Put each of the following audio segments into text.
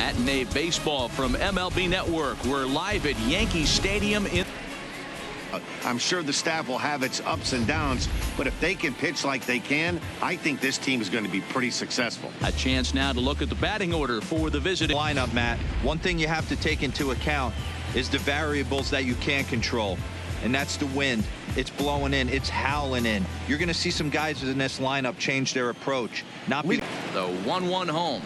Matinee baseball from MLB Network. We're live at Yankee Stadium in... I'm sure the staff will have its ups and downs, but if they can pitch like they can, I think this team is going to be pretty successful. A chance now to look at the batting order for the visiting lineup, Matt. One thing you have to take into account is the variables that you can't control, and that's the wind. It's blowing in, it's howling in. You're going to see some guys in this lineup change their approach. The 1-1 home.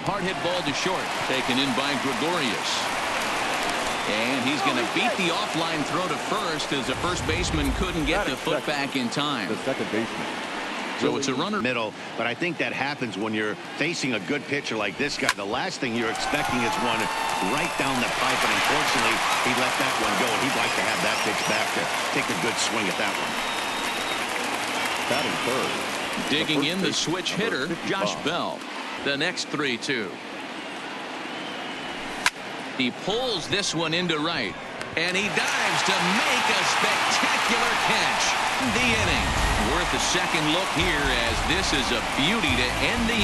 Hard hit ball to short, taken in by Gregorius. And he's going to beat the offline throw to first as the first baseman couldn't get the foot back in time. The second baseman. So it's a runner middle, but I think that happens when you're facing a good pitcher like this guy. The last thing you're expecting is one right down the pipe, and unfortunately, he let that one go, and he'd like to have that pitch back to take a good swing at that one. Batting third. Digging in the switch hitter, Josh Bell. The next 3-2. He pulls this one into right, and he dives to make a spectacular catch. The inning. Worth a second look here, as this is a beauty to end the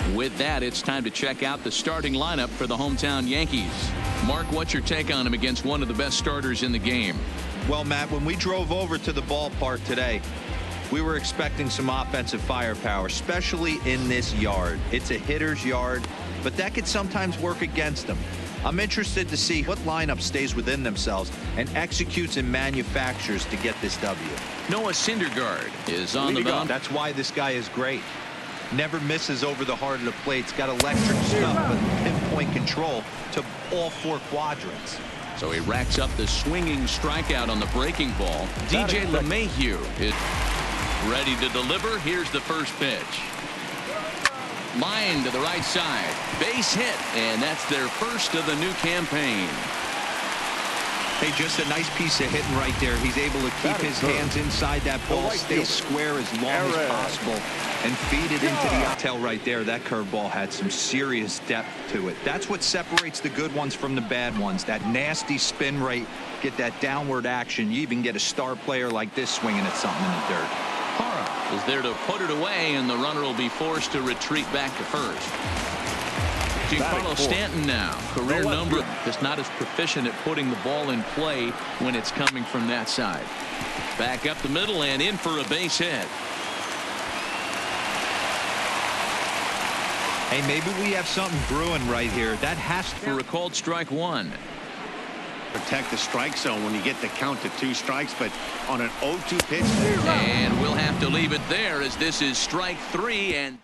inning. With that, it's time to check out the starting lineup for the hometown Yankees. Mark, what's your take on him against one of the best starters in the game? Well, Matt, when we drove over to the ballpark today, we were expecting some offensive firepower, especially in this yard. It's a hitter's yard, but that could sometimes work against them. I'm interested to see what lineup stays within themselves and executes and manufactures to get this W. Noah Syndergaard is on the mound. That's why this guy is great. Never misses over the heart of the plate. He's got electric stuff with pinpoint control to all four quadrants. So he racks up the swinging strikeout on the breaking ball. DJ LeMahieu is ready to deliver. Here's the first pitch. Line to the right side. Base hit, and that's their first of the new campaign. Hey, just a nice piece of hitting right there. He's able to keep his hands inside that ball, stay square as long as possible, and feed it into the tail right there. That curveball had some serious depth to it. That's what separates the good ones from the bad ones. That nasty spin rate, get that downward action. You even get a star player like this swinging at something in the dirt. Hara is there to put it away, and the runner will be forced to retreat back to first. Giancarlo Stanton now, career number, just not as proficient at putting the ball in play when it's coming from that side. Back up the middle and in for a base hit. Hey, maybe we have something brewing right here. That has to for a called strike one. Protect the strike zone when you get the count to 2 strikes, but on an 0-2 pitch. And we'll have to leave it there, as this is strike 3, and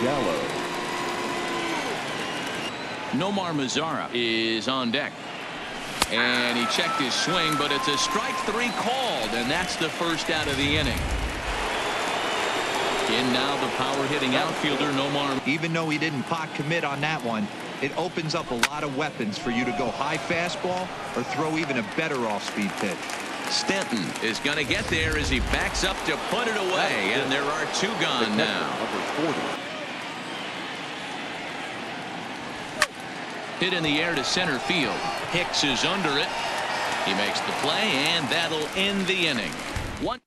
Gallo. Nomar Mazara is on deck. And he checked his swing, but it's a strike 3 called, and that's the first out of the inning. In now the power hitting outfielder Nomar. Even though he didn't pot commit on that one, it opens up a lot of weapons for you to go high fastball or throw even a better off-speed pitch. Stanton is going to get there as he backs up to put it away, and there are 2 gone now. Hit in the air to center field. Hicks is under it. He makes the play, and that'll end the inning. One.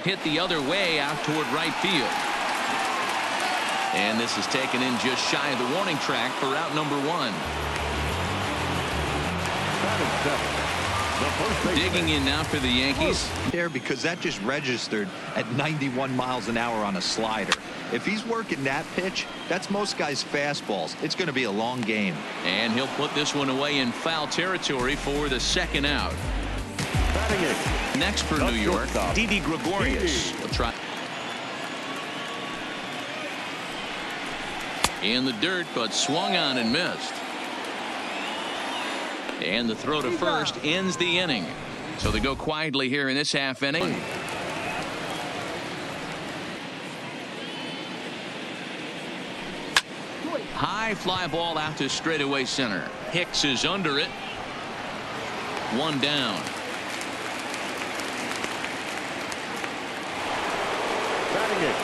Hit the other way out toward right field. And this is taken in just shy of the warning track for out number 1. Digging in now for the Yankees. There, because that just registered at 91 miles an hour on a slider. If he's working that pitch, that's most guys' fastballs. It's going to be a long game. And he'll put this one away in foul territory for the second out. Next for New York, Didi Gregorius will try. In the dirt, but swung on and missed. And the throw to first ends the inning. So they go quietly here in this half inning. High fly ball out to straightaway center. Hicks is under it. 1 down.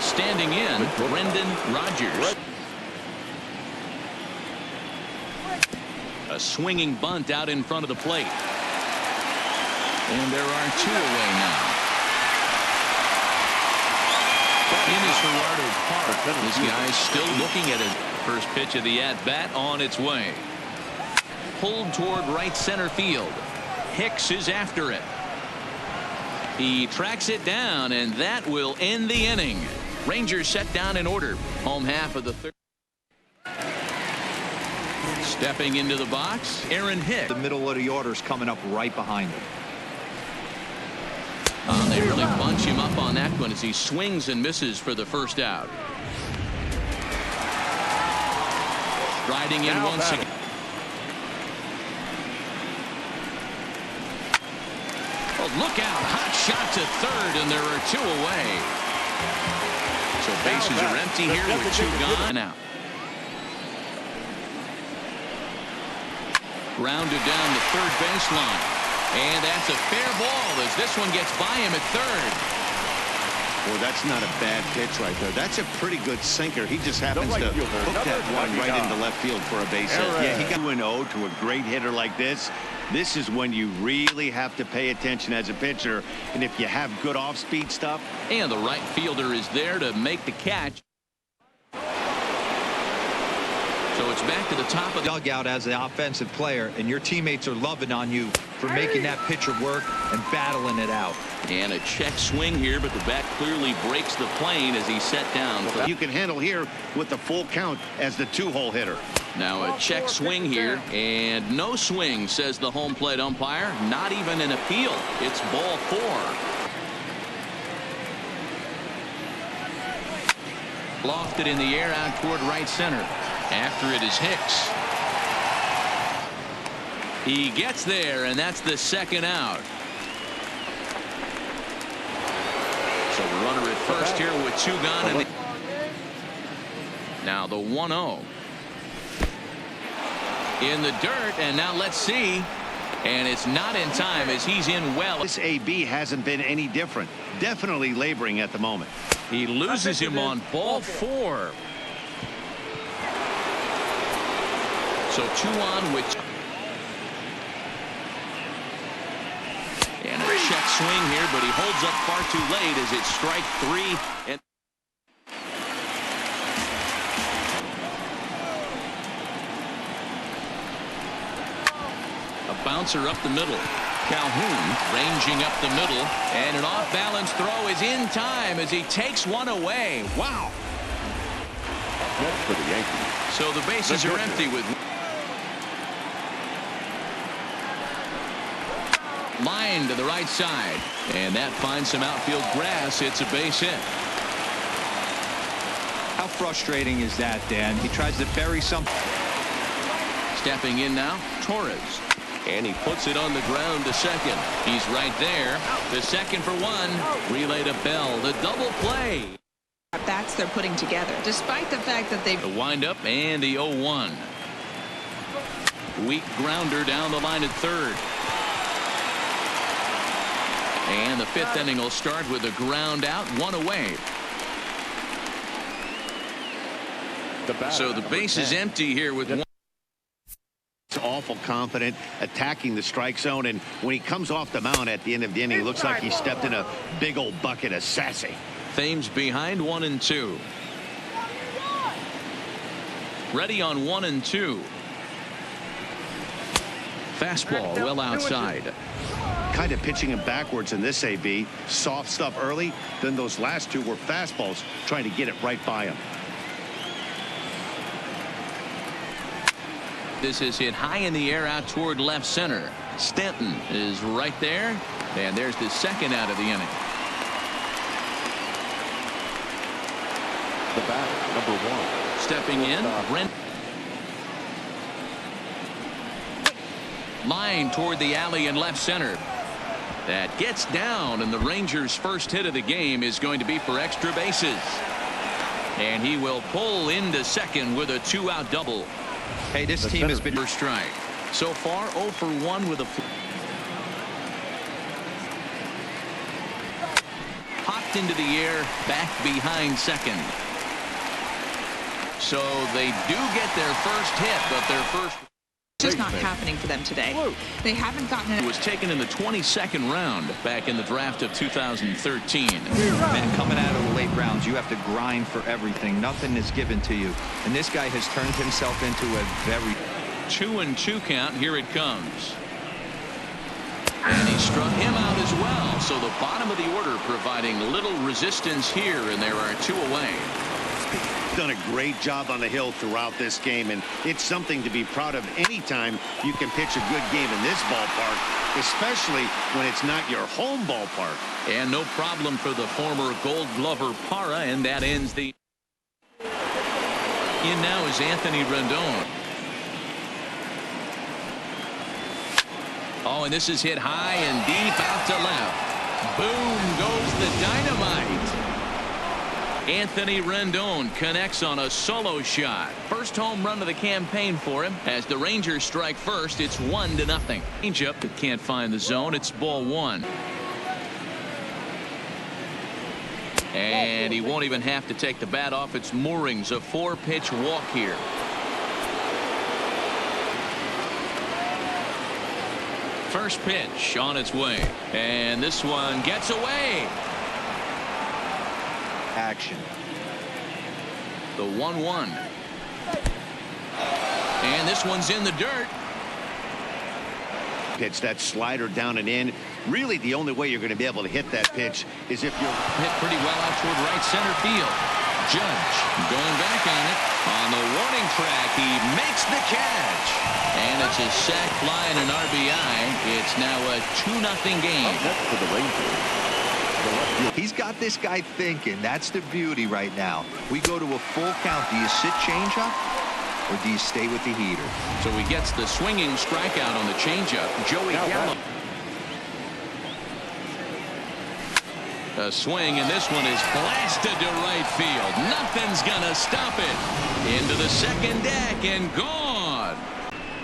Standing in, Brendan Rodgers. A swinging bunt out in front of the plate. And there are 2 away now. In his Gerardo Park, this guy's still looking at it. First pitch of the at-bat on its way. Pulled toward right center field. Hicks is after it. He tracks it down, and that will end the inning. Rangers set down in order. Home half of the third. Stepping into the box, Aaron Hicks. The middle of the order is coming up right behind him. They really bunch him up on that one as he swings and misses for the first out. Riding in once again. Oh, look out. Hot shot to third, and there are 2 away. So bases are empty here with 2 gone out. Grounded down the third baseline. And that's a fair ball as this one gets by him at third. Well, that's not a bad pitch right there. That's a pretty good sinker. He just happens to hook that one right into left field for a base hit. Yeah, he got 2-0 to a great hitter like this. This is when you really have to pay attention as a pitcher. And if you have good off-speed stuff. And the right fielder is there to make the catch. So it's back to the top of the dugout as the offensive player, and your teammates are loving on you for making that pitcher work and battling it out. And a check swing here, but the bat clearly breaks the plane as he's set down. You can handle here with the full count as the 2-hole hitter. Now a check swing here, and no swing, says the home plate umpire. Not even an appeal. It's ball 4. Lofted in the air out toward right center. After it is Hicks. He gets there, and that's the second out. So the runner at first here with 2 gone. And now the 1-0. In the dirt, and now let's see. And it's not in time as he's in well. This AB hasn't been any different. Definitely laboring at the moment. He loses him on ball 4. So 2 on with. And a check swing here, but he holds up far too late as it's strike 3. And a bouncer up the middle. Calhoun ranging up the middle, and an off-balance throw is in time as he takes one away. Wow. Next for the Yankees. So the bases are empty with. Line to the right side, and that finds some outfield grass. It's a base hit. How frustrating is that, Dan? He tries to bury something. Stepping in now, Torres. And he puts it on the ground to second. He's right there. The second for 1. Relay to Bell. The double play. Bats they're putting together, despite the fact that they've. The windup and the 0-1. Weak grounder down the line at third. And the 5th inning will start with a ground out, 1 away. So the base is empty here with 1. It's awful confident attacking the strike zone, and when he comes off the mound at the end of the inning, it looks like he stepped in a big old bucket of sassy. Thames behind 1-2. Ready on 1-2. Fastball well outside. Kind of pitching him backwards in this AB. Soft stuff early, then those last 2 were fastballs trying to get it right by him. This is hit high in the air out toward left center. Stanton is right there, and there's the second out of the inning. The batter, number 1. Stepping in, Brent. Line toward the alley in left center. That gets down, and the Rangers' first hit of the game is going to be for extra bases. And he will pull into second with a 2-out double. Hey, this team has been. First strike. So far 0 for 1 with a. Popped into the air, back behind second. So they do get their first hit, but their first. just not happening for them today. They haven't gotten it. It was taken in the 22nd round back in the draft of 2013. Man, coming out of the late rounds, you have to grind for everything. Nothing is given to you. And this guy has turned himself into a very 2-2 count. Here it comes. And he struck him out as well. So the bottom of the order providing little resistance here, and there are 2 away. Done a great job on the hill throughout this game, and it's something to be proud of anytime you can pitch a good game in this ballpark, especially when it's not your home ballpark. And no problem for the former Gold Glover Parra, and that ends the. In now is Anthony Rendon. Oh, and this is hit high and deep out to left. Boom goes the dynamite. Anthony Rendon connects on a solo shot. First home run of the campaign for him. As the Rangers strike first, it's 1-0. Changeup that can't find the zone. It's ball 1. And he won't even have to take the bat off its moorings. A 4-pitch walk here. First pitch on its way, and this one gets away. action. The 1-1. And this one's in the dirt. Pitch that slider down and in. Really, the only way you're going to be able to hit that pitch is if you're hit pretty well out toward right center field. Judge going back on it. On the warning track, he makes the catch. And it's a sac fly and an RBI. It's now a 2-0 game. Next to the Rangers. He's got this guy thinking. That's the beauty right now. We go to a full count. Do you sit changeup or do you stay with the heater? So he gets the swinging strikeout on the changeup. Joey Gallo. A swing, and this one is blasted to right field. Nothing's gonna stop it. Into the second deck and gone.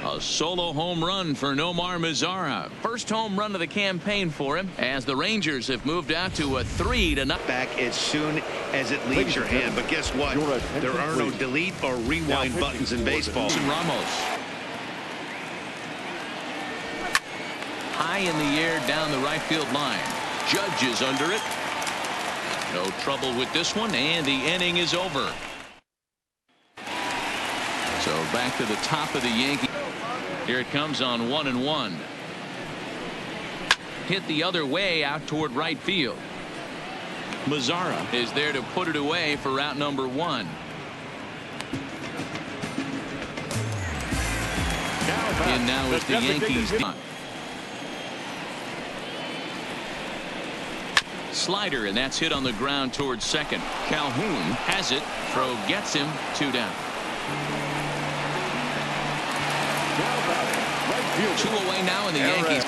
A solo home run for Nomar Mazara. First home run of the campaign for him, as the Rangers have moved out to a 3-0 back as soon as it leaves your hand. But guess what? There are no delete or rewind buttons in baseball. Ramos. High in the air down the right field line. Judge is under it. No trouble with this one, and the inning is over. So back to the top of the Yankees. Here it comes on 1-1. Hit the other way out toward right field. Mazara is there to put it away for route number 1. And now is the Yankees. Slider, and that's hit on the ground towards second. Calhoun has it. Throw gets him. 2 down. 2 away now in the Yankees.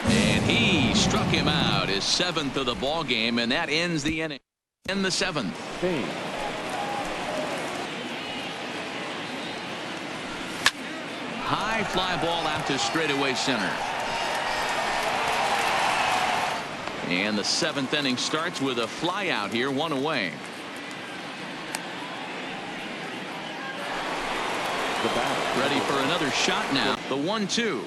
And he struck him out, his 7th of the ball game, and that ends the inning. In the 7th. High fly ball out to straightaway center. And the 7th inning starts with a fly out here, 1 away. Ready for another shot now. The 1-2.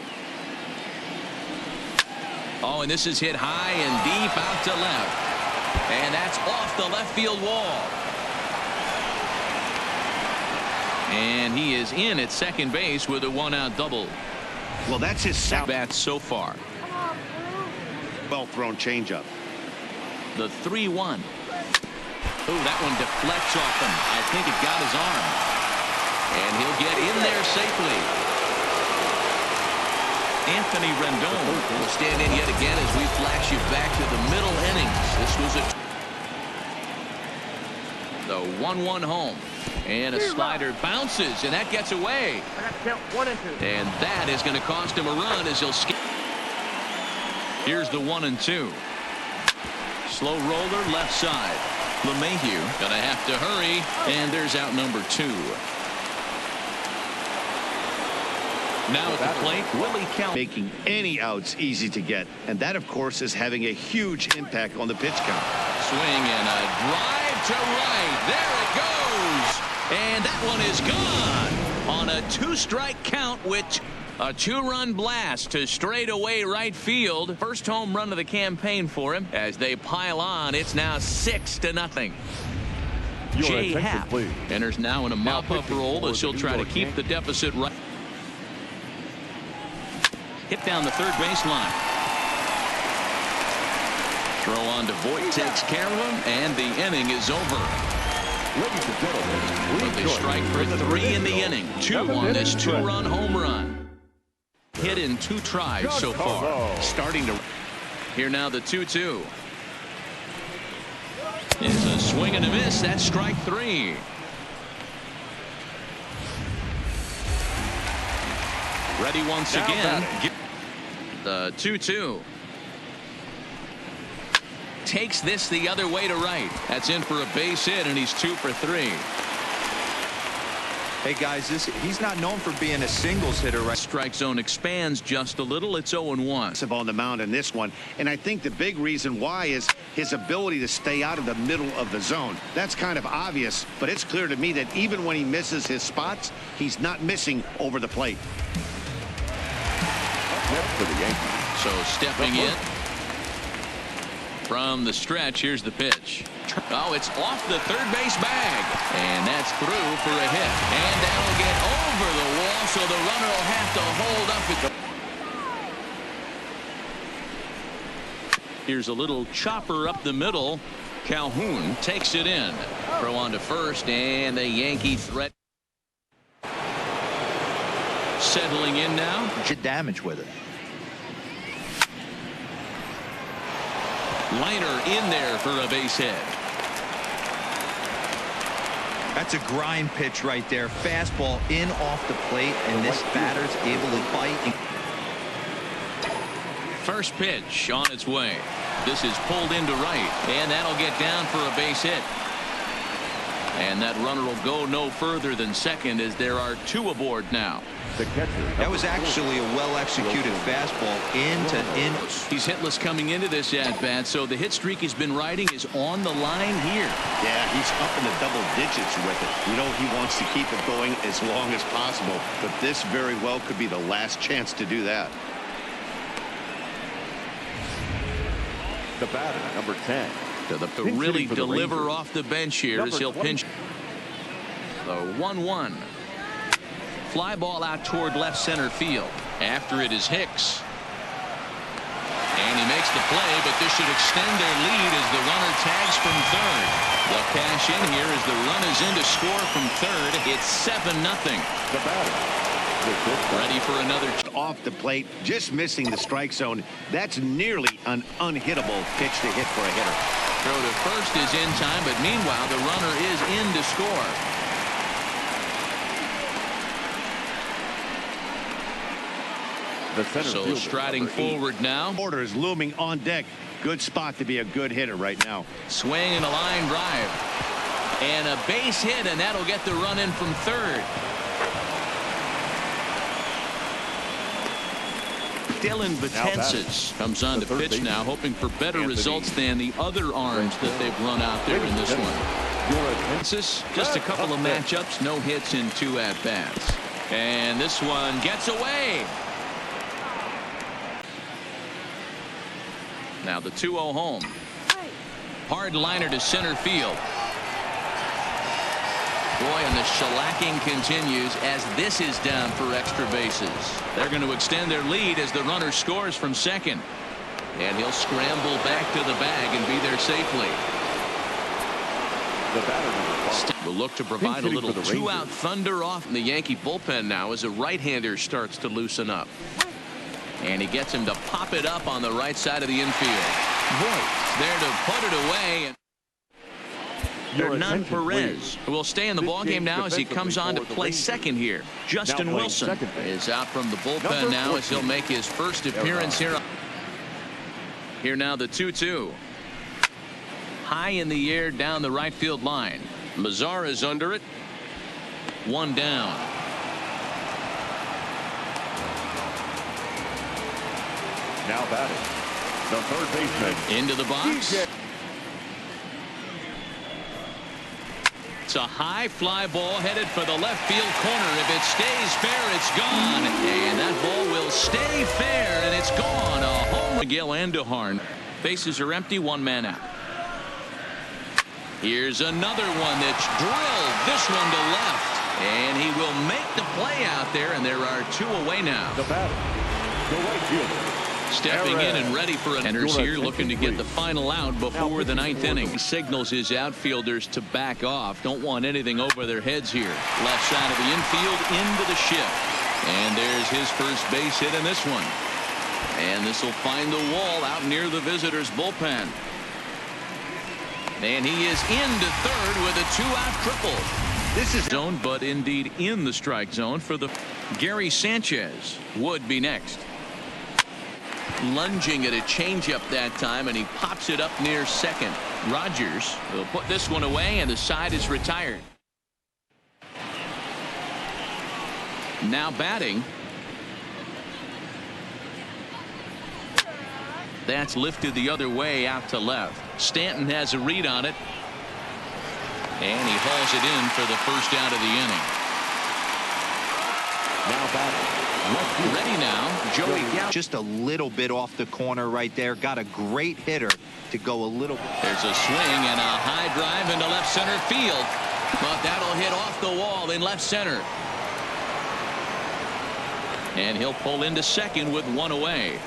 Oh, and this is hit high and deep out to left. And that's off the left field wall. And he is in at second base with a 1-out double. Well, that's his second bat so far. Well thrown changeup. The 3-1. Oh, that one deflects off him. I think it got his arm. And he'll get in there safely. Anthony Rendon will stand in yet again as we flash you back to the middle innings. This was the 1-1 home. And a slider bounces, and that gets away. And that is going to cost him a run as he'll skip. Here's the 1-2. Slow roller left side. LeMahieu gonna have to hurry, and there's out number 2. Now at the plate, Willie Kelly. Making any outs easy to get, and that of course is having a huge impact on the pitch count. Swing and a drive to right. There it goes. And that one is gone on a 2-strike count with a 2-run blast to straightaway right field. First home run of the campaign for him. As they pile on, it's now 6-0. Jay Happ enters now in a mop-up role as he'll try to keep the deficit right. Hit down the third baseline. Throw on to Voigt, takes care of him, and the inning is over. Ladies and gentlemen, But they strike for 3 in the inning. 2 on this 2-run home run. Hit in 2 tries so far. Starting to. Here now the 2-2. Is a swing and a miss. That's strike 3. Ready once again. The 2-2. Takes this the other way to right. That's in for a base hit, and he's 2 for 3. Hey guys, he's not known for being a singles hitter, right? Strike zone expands just a little. It's 0-1. On the mound in this one, and I think the big reason why is his ability to stay out of the middle of the zone. That's kind of obvious, but it's clear to me that even when he misses his spots, he's not missing over the plate. Next for the Yankees. So stepping in from the stretch, here's the pitch. Oh, it's off the third base bag, and that's through for a hit, and that'll get over the wall, so the runner will have to hold up at the. Here's a little chopper up the middle. Calhoun takes it in. Throw on to first, and the Yankee threat settling in now. Did damage with it. Liner in there for a base hit. That's a grind pitch right there. Fastball in off the plate, and this batter's able to bite. First pitch on its way. This is pulled into right, and that'll get down for a base hit. And that runner will go no further than second, as there are 2 aboard now. The catcher. That was actually a well-executed fastball into in. He's hitless coming into this at-bat, so the hit streak he's been riding is on the line here. Yeah, he's up in the double digits with it. You know, he wants to keep it going as long as possible, but this very well could be the last chance to do that. The batter, number 10. To really deliver off the bench here as he'll pinch. The 1-1. Fly ball out toward left center field. After it is Hicks. And he makes the play, but this should extend their lead as the runner tags from third. They'll cash in here as the run is in to score from third. It's 7-0. The batter. Ready for another. Off the plate, just missing the strike zone. That's nearly an unhittable pitch to hit for a hitter. Throw to first is in time, but meanwhile the runner is in to score. So striding forward now. Porter is looming on deck. Good spot to be a good hitter right now. Swing and a line drive. And a base hit, and that'll get the run in from third. Dylan Betances comes on to pitch now, hoping for better results than the other arms that they've run out there in this one. Just a couple of matchups, no hits in 2 at-bats. And this one gets away. Now the 2-0 home. Hard liner to center field. Boy, and the shellacking continues as this is down for extra bases. They're going to extend their lead as the runner scores from second. And he'll scramble back to the bag and be there safely. The batter will look to provide a little 2-out thunder off in the Yankee bullpen now as a right-hander starts to loosen up. And he gets him to pop it up on the right side of the infield. Voigt there to put it away. Hernan Perez, who will stay in the ballgame now as he comes on to play second here. Justin Wilson is out from the bullpen now as he'll make his first appearance here. Here now the 2-2. High in the air down the right field line. Mazar is under it. 1 down. Now batting, the third baseman. Into the box. It's a high fly ball headed for the left field corner. If it stays fair, it's gone. And that ball will stay fair, and it's gone. A home. Miguel Andujar. Bases are empty, one man out. Here's another one that's drilled. This one to left. And he will make the play out there, and there are two away now. The batter, the right fielder. Stepping in and ready for an enters here, looking to get the final out before the ninth inning. He signals his outfielders to back off. Don't want anything over their heads here. Left side of the infield into the shift. And there's his first base hit in this one. And this will find the wall out near the visitors' bullpen. And he is into third with a two-out triple. This is zone, but indeed in the strike zone for the Gary Sanchez would be next. Lunging at a changeup that time, and he pops it up near second. Rogers will put this one away, and the side is retired. Now batting. That's lifted the other way out to left. Stanton has a read on it. And he hauls it in for the first out of the inning. Now batting. Ready now, Joey Gallo. Just a little bit off the corner right there. Got a great hitter to go a little. There's a swing and a high drive into left center field. But that'll hit off the wall in left center. And he'll pull into second with one away.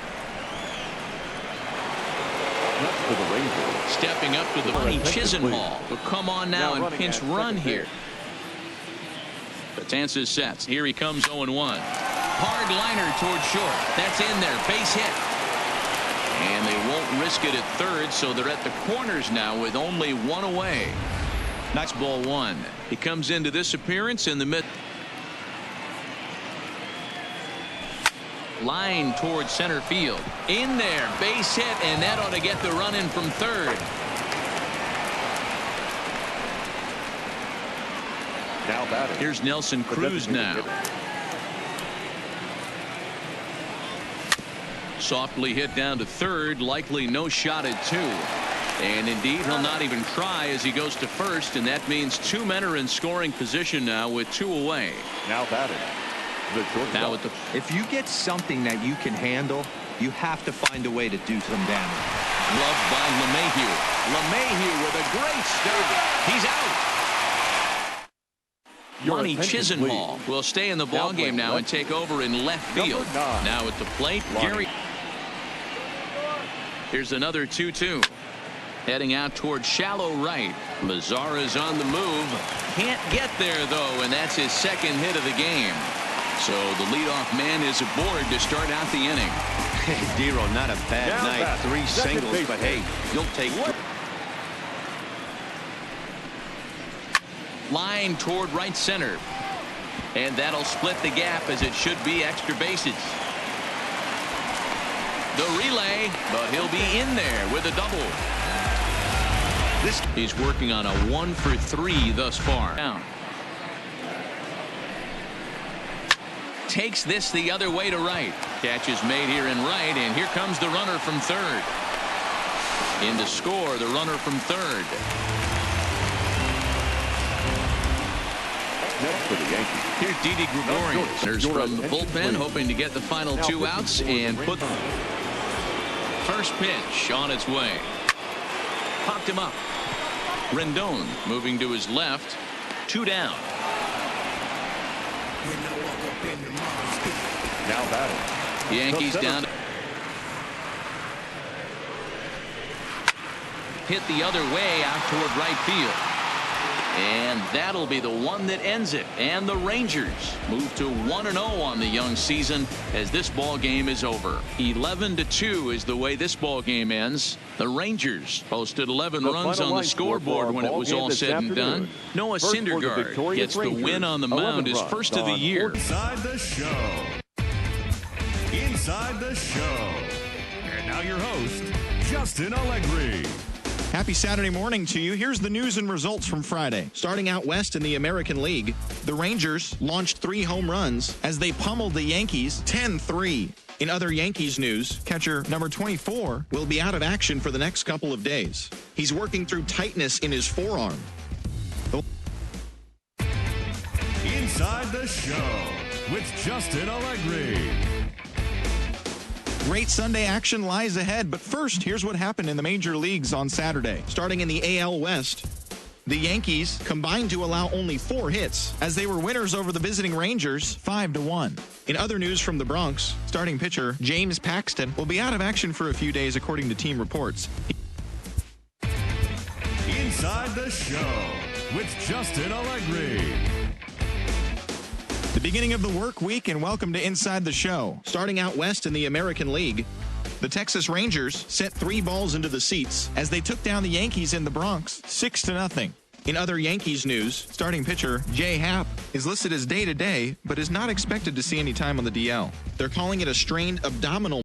For the Rangers. Stepping up to the money, Chisenhall will come on now and pinch run here. Betances sets. Here he comes 0-1. Hard liner towards short. That's in there. Base hit. And they won't risk it at third, so they're at the corners now with only one away. Nice ball one. He comes into this appearance in the mid. Line towards center field. In there. Base hit, and that ought to get the run in from third. Now batting. Here's Nelson Cruz now. Softly hit down to third. Likely no shot at two. And indeed, he'll not even try as he goes to first, and that means two men are in scoring position now with two away. Now batting. Now with the If you get something that you can handle, you have to find a way to do some damage. glove by LeMahieu. LeMahieu with a great start. He's out. Monty Chisenhall will stay in the ballgame now and take over in left field. Now at the plate, Gary. Here's another 2-2. Heading out towards shallow right. Mazara's on the move. Can't get there, though, and that's his second hit of the game. So the leadoff man is aboard to start out the inning. Dero, not a bad night. Three singles, but hey, you'll take. Line toward right center. And that'll split the gap as it should be extra bases. The relay, but he'll be in there with a double. He's working on a 1-for-3 thus far. Down. Takes this the other way to right. Catch is made here in right, and here comes the runner from third. In to score, the runner from third. Next for the Yankees. Here's Didi Gregorius. There's from the bullpen, hoping to get the final two outs and put first pitch on its way. Popped him up. Rendon moving to his left. 2 down. Now batting. Yankees down. Hit the other way out toward right field. And that'll be the one that ends it. And the Rangers move to 1-0 on the young season as this ball game is over. 11-2 is the way this ball game ends. The Rangers posted 11 runs on the scoreboard when it was all said and done. Noah Syndergaard gets the win on the mound, his first of the year. Inside the show. Inside the show. And now your host, Justin Allegri. Happy Saturday morning to you. Here's the news and results from Friday. Starting out west in the American League, the Rangers launched 3 home runs as they pummeled the Yankees 10-3. In other Yankees news, catcher number 24 will be out of action for the next couple of days. He's working through tightness in his forearm. Inside the Show with Justin Allegri. Great Sunday action lies ahead, but first, here's what happened in the major leagues on Saturday. Starting in the AL West, the Yankees combined to allow only 4 hits as they were winners over the visiting Rangers 5-1. In other news from the Bronx, starting pitcher James Paxton will be out of action for a few days according to team reports. Inside the Show with Justin Allegri. The beginning of the work week, and welcome to Inside the Show. Starting out west in the American League, the Texas Rangers sent 3 balls into the seats as they took down the Yankees in the Bronx 6-0. In other Yankees news, starting pitcher Jay Happ is listed as day-to-day, but is not expected to see any time on the DL. They're calling it a strained abdominal